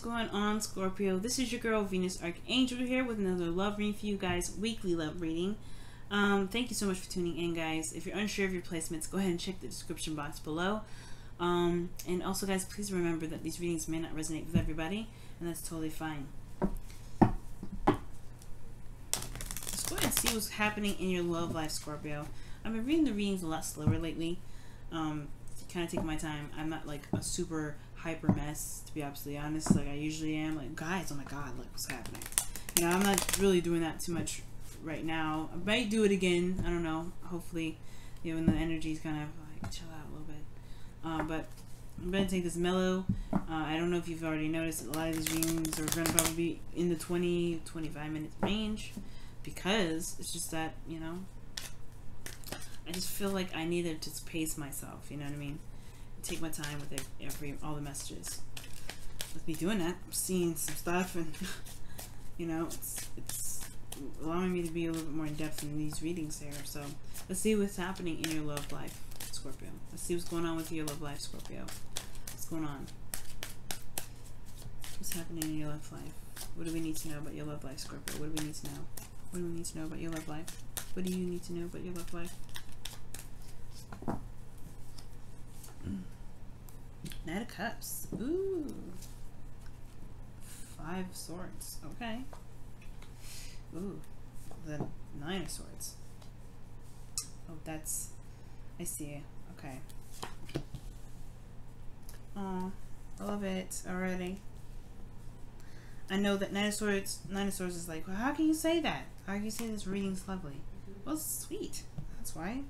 going on, Scorpio? This is your girl Venus Archangel here with another love reading for you guys, weekly love reading. Thank you so much for tuning in, guys. If you're unsure of your placements, go ahead and check the description box below. And also, guys, please remember that these readings may not resonate with everybody, and that's totally fine. Let's go ahead and see what's happening in your love life, Scorpio. I've been reading the readings a lot slower lately. Kind of taking my time. I'm not like a super hyper mess, to be absolutely honest, like I usually am. Like, guys, oh my god, look what's happening. You know, I'm not really doing that too much right now. I might do it again. I don't know. Hopefully, you know, when the energy's kind of like chill out a little bit. But I'm gonna take this mellow. I don't know if you've already noticed, a lot of these readings are gonna probably be in the 20-25 minute range, because it's just that, you know, I just feel like I need to just pace myself. You know what I mean? Take my time with all the messages. With me doing that, I'm seeing some stuff, and you know, it's allowing me to be a little bit more in depth in these readings here. So let's see what's happening in your love life, Scorpio. Let's see what's going on with your love life, Scorpio. What's going on? What's happening in your love life? What do we need to know about your love life, Scorpio? What do we need to know? What do we need to know about your love life? What do you need to know about your love life? Knight of Cups. Ooh. 5 of Swords. Okay. Ooh. The 9 of Swords. Oh, that's... I see. Okay. Oh, I love it already. I know that 9 of Swords is like, well, how can you say that? How can you say this reading's lovely? Well, it's sweet. That's why.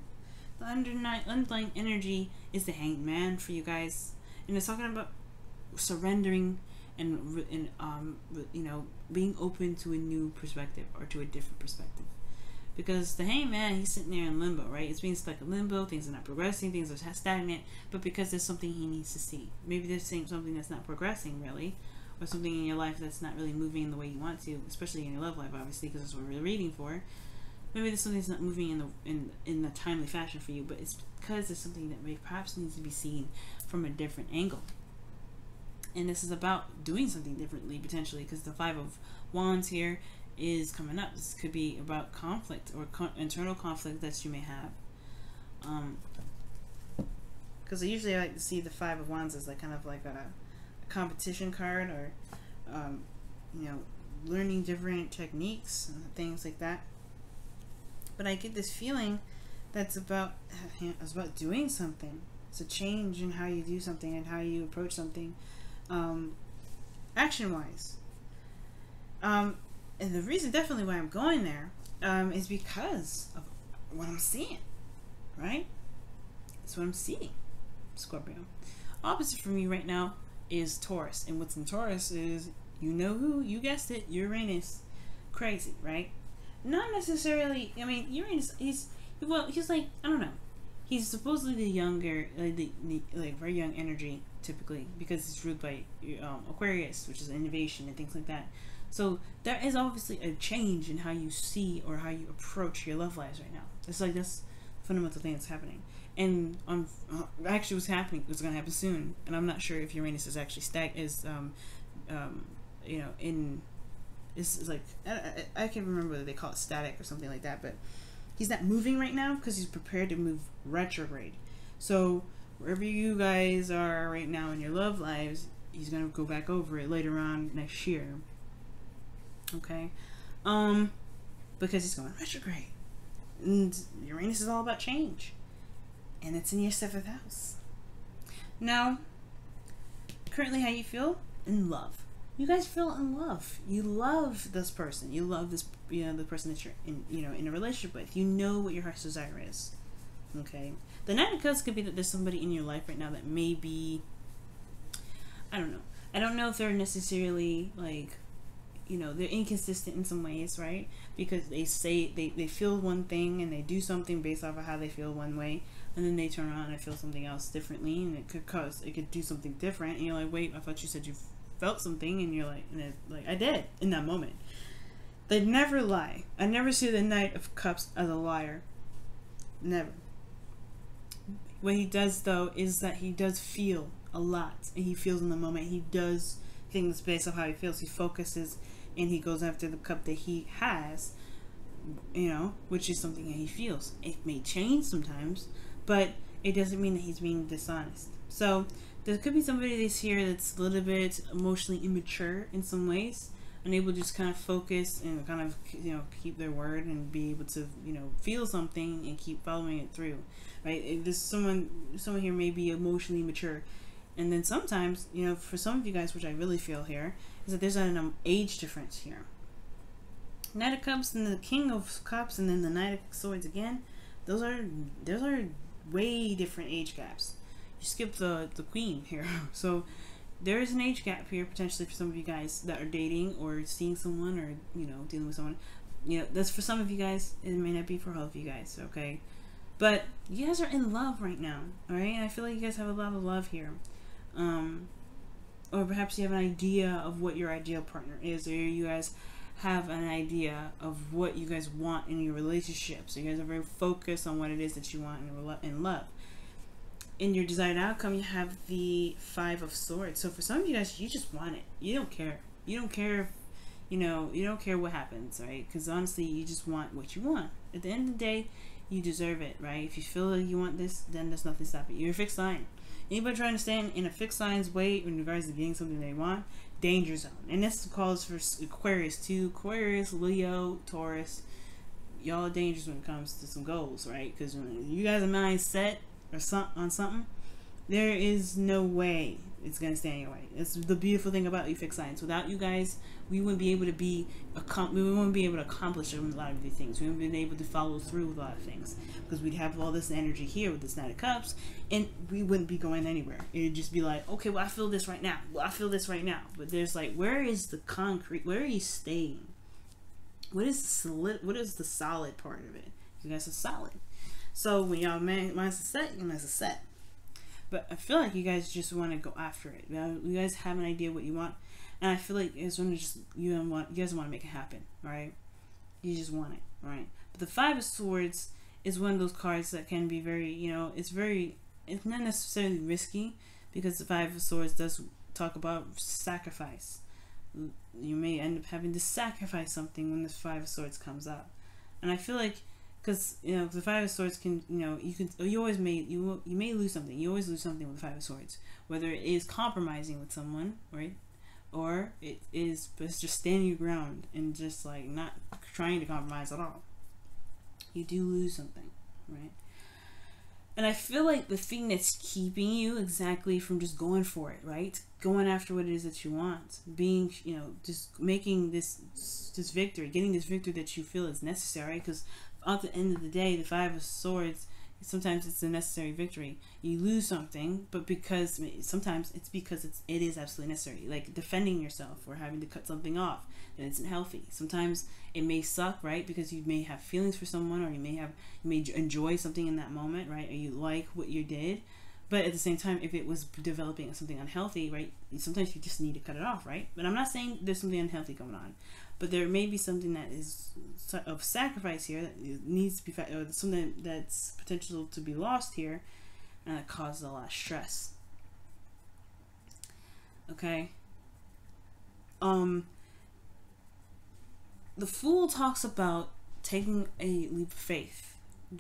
The underlying energy is the Hanged Man for you guys. And it's talking about surrendering and you know, being open to a new perspective or to a different perspective. Because the Hanged Man, he's sitting there in limbo, right? It's being stuck in limbo. Things are not progressing. Things are stagnant. But because there's something he needs to see. Maybe there's something that's not progressing really, or something in your life that's not really moving in the way you want to, especially in your love life, obviously, because that's what we're reading for. Maybe there's something that's not moving in a timely fashion for you, but it's because there's something that may perhaps needs to be seen from a different angle. And this is about doing something differently, potentially, because the 5 of Wands here is coming up. This could be about conflict or internal conflict that you may have. Because I usually like to see the 5 of Wands as like kind of like a competition card, or you know, learning different techniques and things like that. But I get this feeling that's about doing something. It's a change in how you do something and how you approach something, action-wise. And the reason definitely why I'm going there is because of what I'm seeing, right? That's what I'm seeing, Scorpio. Opposite for me right now is Taurus. And what's in Taurus is, you know who? You guessed it, Uranus. Crazy, right? Not necessarily, I mean, Uranus, he's like, I don't know. He's supposedly the younger, like very young energy, typically, because he's ruled by Aquarius, which is innovation and things like that. So there is obviously a change in how you see or how you approach your love lives right now. It's like this fundamental thing that's happening. And actually what's happening, what's going to happen soon, and I'm not sure if Uranus is actually you know, in... It's like, I can't remember whether they call it static or something like that, but he's not moving right now because he's prepared to move retrograde. So wherever you guys are right now in your love lives, he's going to go back over it later on next year. Okay? Because he's going retrograde. And Uranus is all about change. And it's in your 7th house. Now, currently how you feel? In love. You guys feel in love. You love this person. You love this, you know, the person that you're in, you know, in a relationship with. You know what your heart's desire is. Okay. The Knight of Cups could be that there's somebody in your life right now that may be, I don't know. I don't know if they're necessarily like, you know, they're inconsistent in some ways, right? Because they say they feel one thing and they do something based off of how they feel one way, and then they turn around and feel something else differently, and it could do something different, and you're like, wait, I thought you said you felt something, and you're like, I did in that moment. They never lie. I never see the Knight of Cups as a liar. Never. What he does though is that he does feel a lot, and he feels in the moment. He things based on how he feels. He focuses and he goes after the cup that he has, you know, which is something that he feels. It may change sometimes, but it doesn't mean that he's being dishonest. So there could be somebody that's here that's a little bit emotionally immature in some ways, unable to just kind of focus and kind of, you know, keep their word and be able to, you know, feel something and keep following it through, right? There's someone here may be emotionally mature. And then sometimes, you know, for some of you guys, which I really feel here, is that there's an age difference here. Knight of Cups and the King of Cups and then the Knight of Swords again. Those are way different age gaps. You skip the Queen here. So there is an age gap here potentially for some of you guys that are dating or seeing someone or, you know, dealing with someone. You know, that's for some of you guys. It may not be for all of you guys, okay? But you guys are in love right now, alright? I feel like you guys have a lot of love here. Or perhaps you have an idea of what your ideal partner is, or you guys have an idea of what you guys want in your relationship. So you guys are very focused on what it is that you want in love. In your desired outcome, you have the 5 of Swords. So for some of you guys, you just want it. You don't care. You don't care, you know, you don't care what happens, right? Because honestly, you just want what you want. At the end of the day, you deserve it, right? If you feel like you want this, then there's nothing stopping you. You're a fixed sign. Anybody trying to stand in a fixed sign's way in regards to getting something they want, danger zone. And this calls for Aquarius too. Aquarius, Leo, Taurus, y'all are dangerous when it comes to some goals, right? Because when you guys are mind set or on something, there is no way it's gonna stand your way. It's the beautiful thing about you fixed signs. Without you guys, we wouldn't be able to accomplish a lot of these things. We wouldn't be able to follow through with a lot of things because we'd have all this energy here with this Knight of Cups, and we wouldn't be going anywhere. It'd just be like, okay, well, I feel this right now. Well, I feel this right now. But there's like, where is the concrete? Where are you staying? What is the solid part of it? You guys are solid. So when y'all minds are set, your minds are set. But I feel like you guys just want to go after it. You guys have an idea what you want, and I feel like it's when you guys want to make it happen, right? You just want it, right? But the 5 of Swords is one of those cards that can be very, you know, it's not necessarily risky because the 5 of Swords does talk about sacrifice. You may end up having to sacrifice something when the 5 of Swords comes up, and I feel like, because, you know, the 5 of Swords can, you know, you may lose something. You always lose something with the 5 of Swords, whether it is compromising with someone, right, or it's just standing your ground and just like not trying to compromise at all. You do lose something, right? And I feel like the thing that's keeping you exactly from just going for it, right? Going after what it is that you want, being, you know, just making this victory, getting this victory that you feel is necessary, because at the end of the day, the 5 of Swords, sometimes it's a necessary victory. You lose something, but sometimes it's because it is absolutely necessary, like defending yourself or having to cut something off that isn't healthy. Sometimes it may suck, right? Because you may have feelings for someone, or you may enjoy something in that moment, right? Or you like what you did, but at the same time, if it was developing something unhealthy, right? Sometimes you just need to cut it off, right? But I'm not saying there's something unhealthy going on, but there may be something that is of sacrifice here that needs to be, or something that's potential to be lost here, and that causes a lot of stress. Okay. The Fool talks about taking a leap of faith,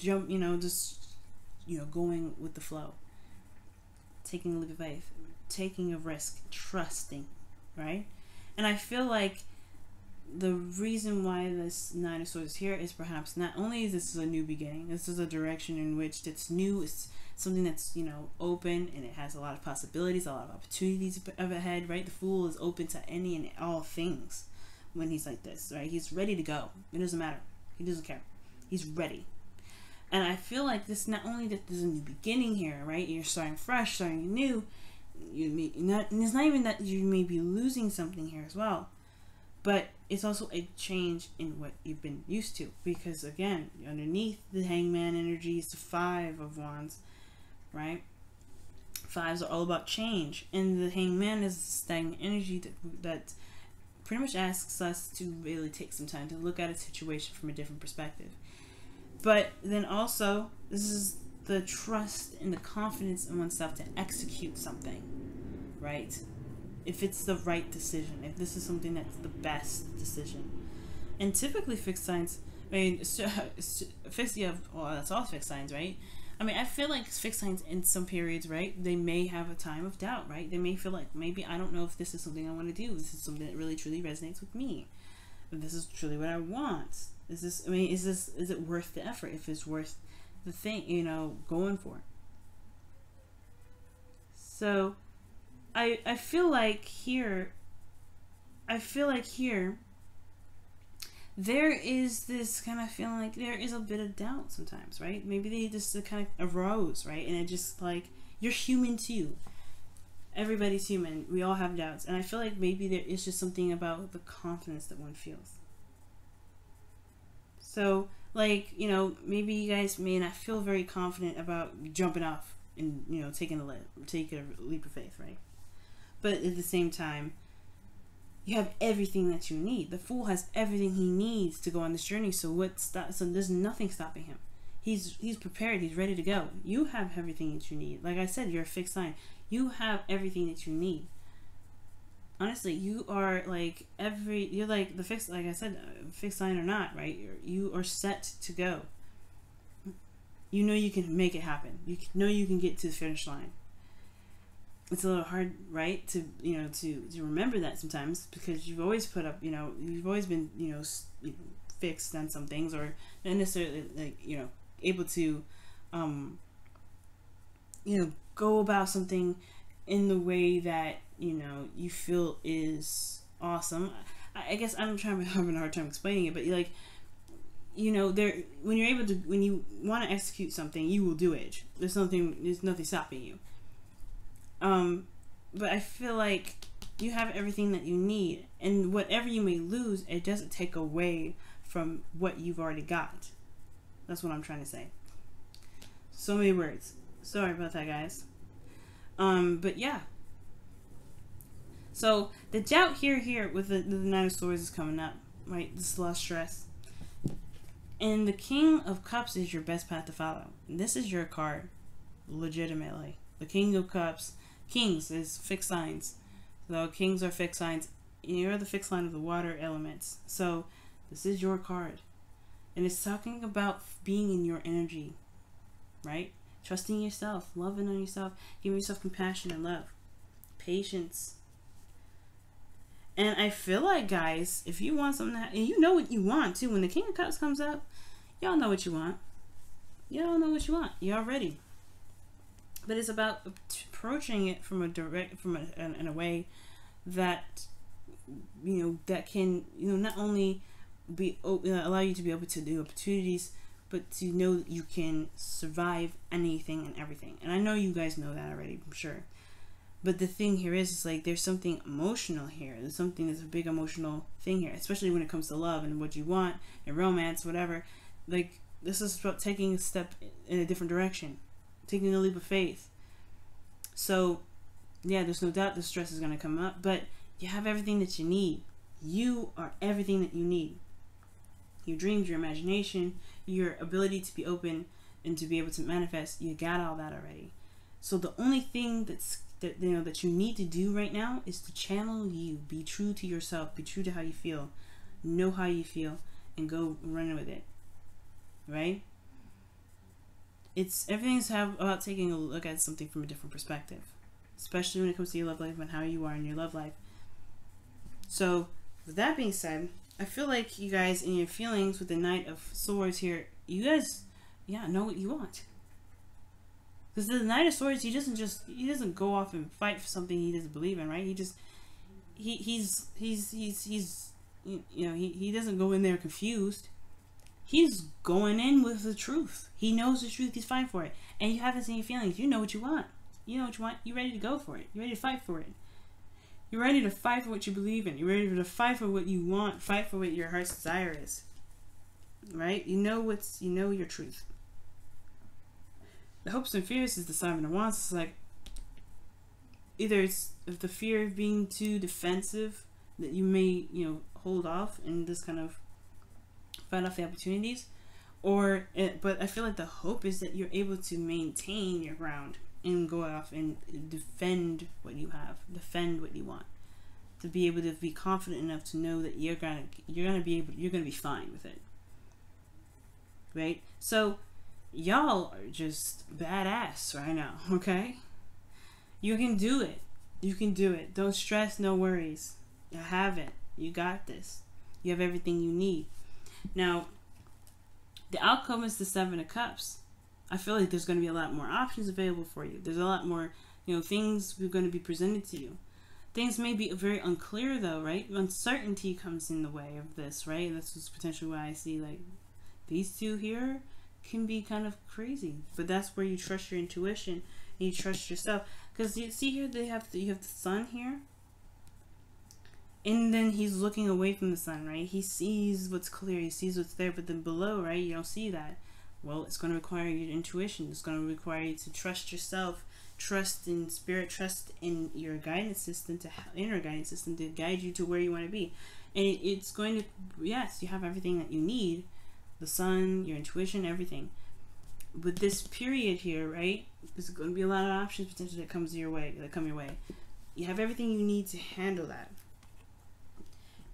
going with the flow, taking a leap of faith, taking a risk, trusting, right? And I feel like the reason why this 9 of Swords is here is perhaps not only is this a new beginning, this is a direction in which it's new, it's something that's, you know, open, and it has a lot of possibilities, a lot of opportunities up ahead, right? The Fool is open to any and all things when he's like this, right? He's ready to go. It doesn't matter. He doesn't care. He's ready. And I feel like this, not only that there's a new beginning here, right? You're starting fresh, starting new. And it's not even that you may be losing something here as well, but it's also a change in what you've been used to. Because again, underneath the Hangman energy is the 5 of Wands, right? 5s are all about change, and the Hangman is stagnant energy that pretty much asks us to really take some time to look at a situation from a different perspective. But then also, this is the trust and the confidence in oneself to execute something, right? if it's the right decision, if this is something that's the best decision. And typically fixed signs, I mean, fixed, yeah, well, that's all fixed signs, right? I mean, I feel like fixed signs in some periods, right, they may have a time of doubt, right? They may feel like, maybe I don't know if this is something I want to do. This is something that really truly resonates with me. If this is truly what I want. Is this, I mean, is it worth the effort? If it's worth the thing, you know, going for it. So, I feel like here, there is this kind of feeling like there is a bit of doubt sometimes, right? Maybe they just kind of arose, right? And it just like, you're human too. Everybody's human. We all have doubts. And I feel like maybe there is just something about the confidence that one feels. So, like, you know, maybe you guys may not feel very confident about jumping off and, you know, taking a leap of faith, right? But at the same time, you have everything that you need. The Fool has everything he needs to go on this journey. So so there's nothing stopping him. He's prepared. He's ready to go. You have everything that you need. Like I said, you're a fixed sign. You have everything that you need. Honestly, you are like you're like the fixed, like I said, fixed sign or not, right? You are set to go. You know you can make it happen. You know you can get to the finish line. It's a little hard, right, to, you know, to remember that sometimes, because you've always put up, you know, you've always been, you know, fixed on some things, or not necessarily, like, you know, able to, you know, go about something in the way that, you know, you feel is awesome. I guess I'm having a hard time explaining it, but like, you know, when you want to execute something, you will do it. There's nothing stopping you. But I feel like you have everything that you need, and whatever you may lose, it doesn't take away from what you've already got. That's what I'm trying to say. So many words. Sorry about that, guys. But yeah. So the doubt here with the Nine of Swords is coming up, right? This is a lot of stress. And the King of Cups is your best path to follow. This is your card, legitimately. The King of Cups. Kings is fixed signs. So kings are fixed signs. You're the fixed sign of the water elements. So this is your card. And it's talking about being in your energy, right? Trusting yourself, loving on yourself, giving yourself compassion and love, patience. And I feel like, guys, if you want something, and you know what you want too, when the King of Cups comes up, y'all know what you want. Y'all know what you want. Y'all ready. But it's about approaching it from in a way that, you know, that can, you know, not only be allow you to be able to do opportunities, but to know that you can survive anything and everything. And I know you guys know that already, I'm sure. But the thing here is like, there's something emotional here. There's a big emotional thing here, especially when it comes to love and what you want and romance, whatever. Like, this is about taking a step in a different direction, taking a leap of faith. So, yeah, there's no doubt the stress is going to come up, but you have everything that you need. You are everything that you need. Your dreams, your imagination, your ability to be open and to be able to manifest, you got all that already. So the only thing that you need to do right now is to channel you. Be true to yourself. Be true to how you feel. Know how you feel and go run with it. Right? Everything's about taking a look at something from a different perspective, especially when it comes to your love life and how you are in your love life. So, with that being said, I feel like you guys in your feelings with the Knight of Swords here, you guys, yeah, know what you want. Because the Knight of Swords, he doesn't go off and fight for something he doesn't believe in, right? He doesn't go in there confused. He's going in with the truth. He knows the truth. He's fighting for it. And you have this in your feelings. You know what you want. You know what you want. You're ready to go for it. You're ready to fight for it. You're ready to fight for what you believe in. You're ready to fight for what you want. Fight for what your heart's desire is. Right? You know your truth. The hopes and fears is the Seven of Wands. It's like, either it's the fear of being too defensive that you may, hold off and just kind of fight off the opportunities, but I feel like the hope is that you're able to maintain your ground and go off and defend what you have, defend what you want. to be able to be confident enough to know that you're gonna be fine with it, right? So y'all are just badass right now, okay? You can do it. You can do it. Don't stress, no worries. You have it. You got this. You have everything you need. Now, the outcome is the 7 of Cups. I feel like there's going to be a lot more options available for you. There's a lot more, things are going to be presented to you. Things may be very unclear though, right? Uncertainty comes in the way of this, right? That's potentially why I see like these two here can be kind of crazy. But that's where you trust your intuition and you trust yourself. Because you see here, you have the sun here. And then he's looking away from the sun, right? He sees what's clear, he sees what's there, but then below, right, you don't see that. Well, it's going to require your intuition. It's going to require you to trust yourself, trust in spirit, trust in your guidance system, inner guidance system to guide you to where you want to be. And it's going to, yes, you have everything that you need, the sun, your intuition, everything. With this period here, right, there's going to be a lot of options potentially that come your way. You have everything you need to handle that.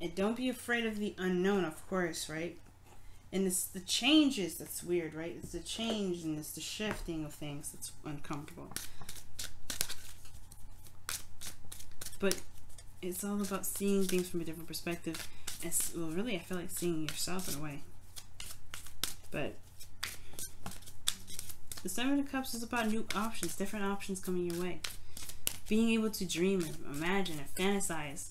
And don't be afraid of the unknown, of course, right? And it's the changes that's weird, right? It's the change and it's the shifting of things that's uncomfortable. But it's all about seeing things from a different perspective. And, well, really, I feel like seeing yourself in a way. But the 7 of Cups is about new options, different options coming your way. Being able to dream and imagine and fantasize.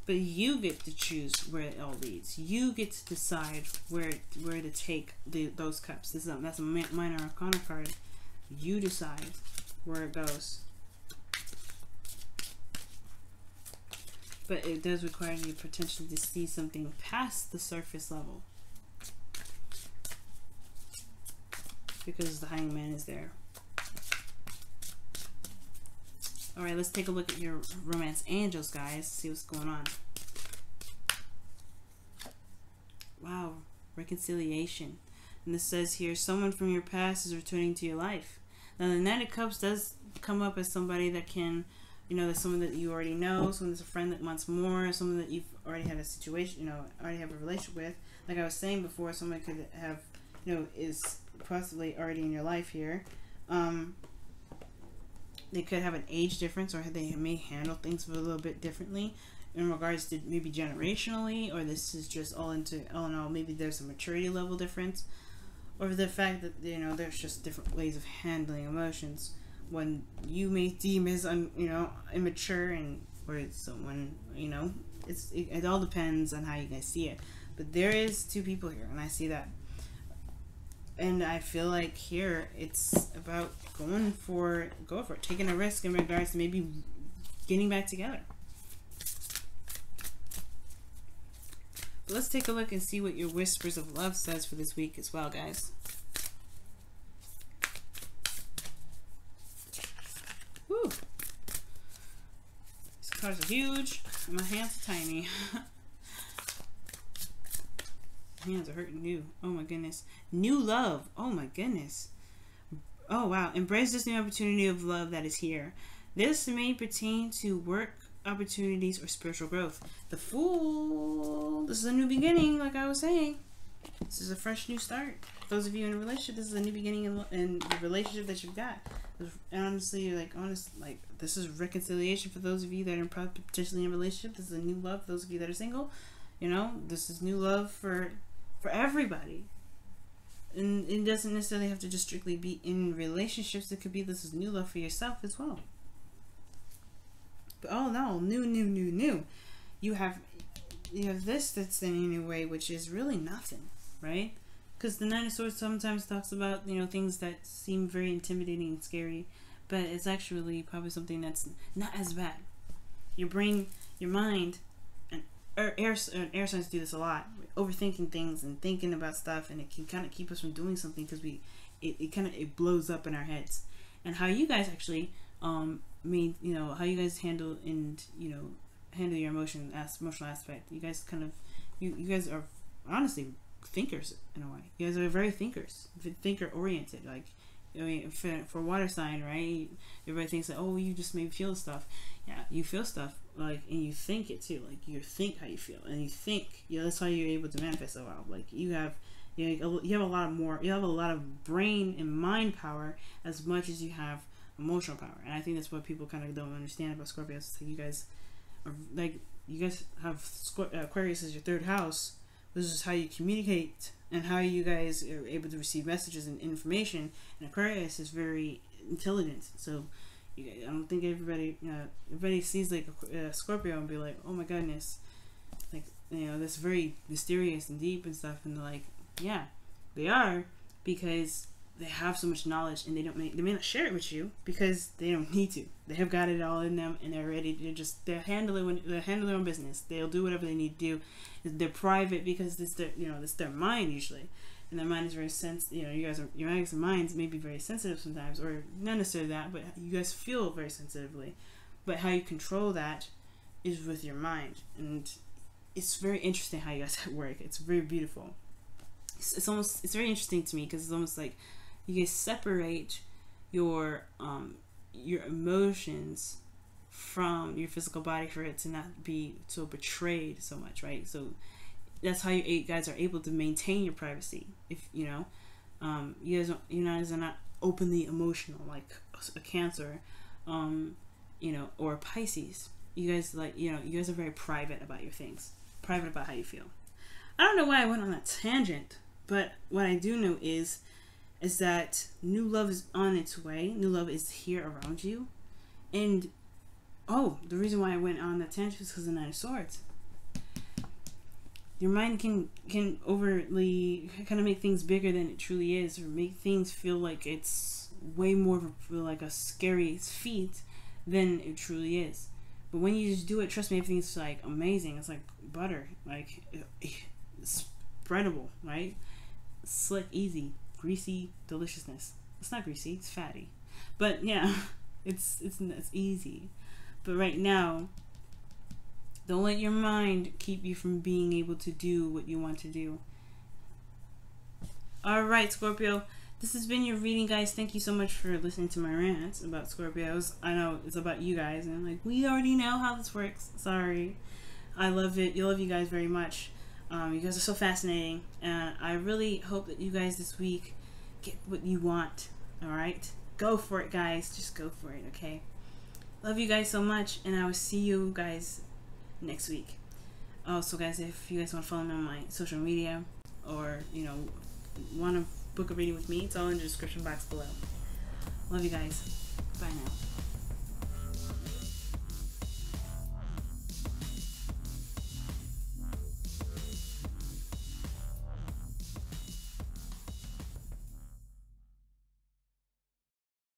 But you get to choose where it all leads. You get to decide where to take those cups. That's a minor arcana card. You decide where it goes. But it does require you potentially to see something past the surface level. Because the Hangman is there. Alright, let's take a look at your romance angels, guys. See what's going on. Wow, reconciliation. And this says here, someone from your past is returning to your life. Now, the Knight of Cups does come up as somebody that can, that's someone that you already know, someone that's a friend that wants more, someone that you've already had a situation, already have a relationship with. Like I was saying before, someone could have, is possibly already in your life here. They could have an age difference, or they may handle things a little bit differently in regards to maybe generationally, or this is just all in all, maybe there's a maturity level difference, or the fact that, there's just different ways of handling emotions. When you may deem as, immature, and or it's someone, it all depends on how you guys see it. But there is two people here, and I see that. And I feel like here it's about go for it, taking a risk in regards to maybe getting back together. But let's take a look and see what your Whispers of Love says for this week as well, guys. Woo! These cards are huge, and my hands are tiny. Hands are hurting new. Oh my goodness. New love. Oh my goodness. Oh wow. Embrace this new opportunity of love that is here. This may pertain to work opportunities or spiritual growth. The Fool. This is a new beginning, like I was saying. This is a fresh new start. For those of you in a relationship, this is a new beginning in the relationship that you've got. And honestly, this is reconciliation for those of you that are potentially in a relationship. This is a new love for those of you that are single. This is new love for everybody. And it doesn't necessarily have to just strictly be in relationships. It could be this is new love for yourself as well. But oh no, new. You have this that's in your way, which is really nothing, right? Because the Nine of Swords sometimes talks about, things that seem very intimidating and scary, but it's actually probably something that's not as bad. Your brain, your mind, air signs do this a lot. We're overthinking things and thinking about stuff, and it can kind of keep us from doing something because it blows up in our heads. And how you guys actually how you guys handle your emotional aspect. You guys you guys are honestly thinkers in a way. You guys are very thinker oriented. Like I mean, for water sign, right? Everybody thinks that, oh, you just maybe feel stuff. Yeah, you feel stuff, like, and you think it too. Like, you think how you feel, and you think, that's how you're able to manifest so well. Like, you have a lot of brain and mind power as much as you have emotional power. And I think that's what people kind of don't understand about Scorpios. So you guys have Aquarius as your third house. This is how you communicate and how you guys are able to receive messages and information. And Aquarius is very intelligent. So I don't think everybody sees like a Scorpio and be like, oh my goodness, like, that's very mysterious and deep and stuff. And they're like, yeah, they are, because they have so much knowledge, and they may not share it with you because they don't need to. They have got it all in them, and they're ready to they're handling their own business. They'll do whatever they need to do. They're private because it's their mind usually, and their mind is very sensitive. Your guys' minds may be very sensitive sometimes, or not necessarily that, but you guys feel very sensitively. But how you control that is with your mind, and it's very interesting how you guys work. It's very beautiful. It's very interesting to me because it's almost like you guys separate your emotions from your physical body for it to not be so betrayed so much, right? So that's how you guys are able to maintain your privacy. If you guys are not openly emotional like a Cancer, or a Pisces. You guys you guys are very private about your things, private about how you feel. I don't know why I went on that tangent, but what I do know is that new love is on its way. New love is here around you. And, the reason why I went on that tangent is because of the Nine of Swords. Your mind can overly kind of make things bigger than it truly is, or make things feel like it's way more of like a scary feat than it truly is. But when you just do it, trust me, everything's like amazing. It's like butter, like spreadable, right? Slick, easy, greasy deliciousness. It's not greasy, it's fatty, but yeah, it's easy. But right now, don't let your mind keep you from being able to do what you want to do. All right, Scorpio, this has been your reading, guys. Thank you so much for listening to my rants about Scorpios. I know it's about you guys, and I'm like, we already know how this works. Sorry. I love it. You love you guys very much. You guys are so fascinating, and I really hope that you guys this week get what you want. All right, go for it, guys. Just go for it. Okay. Love you guys so much, and I will see you guys next week. Also, guys, if you guys want to follow me on my social media, or want to book a reading with me, it's all in the description box below. Love you guys. Bye now.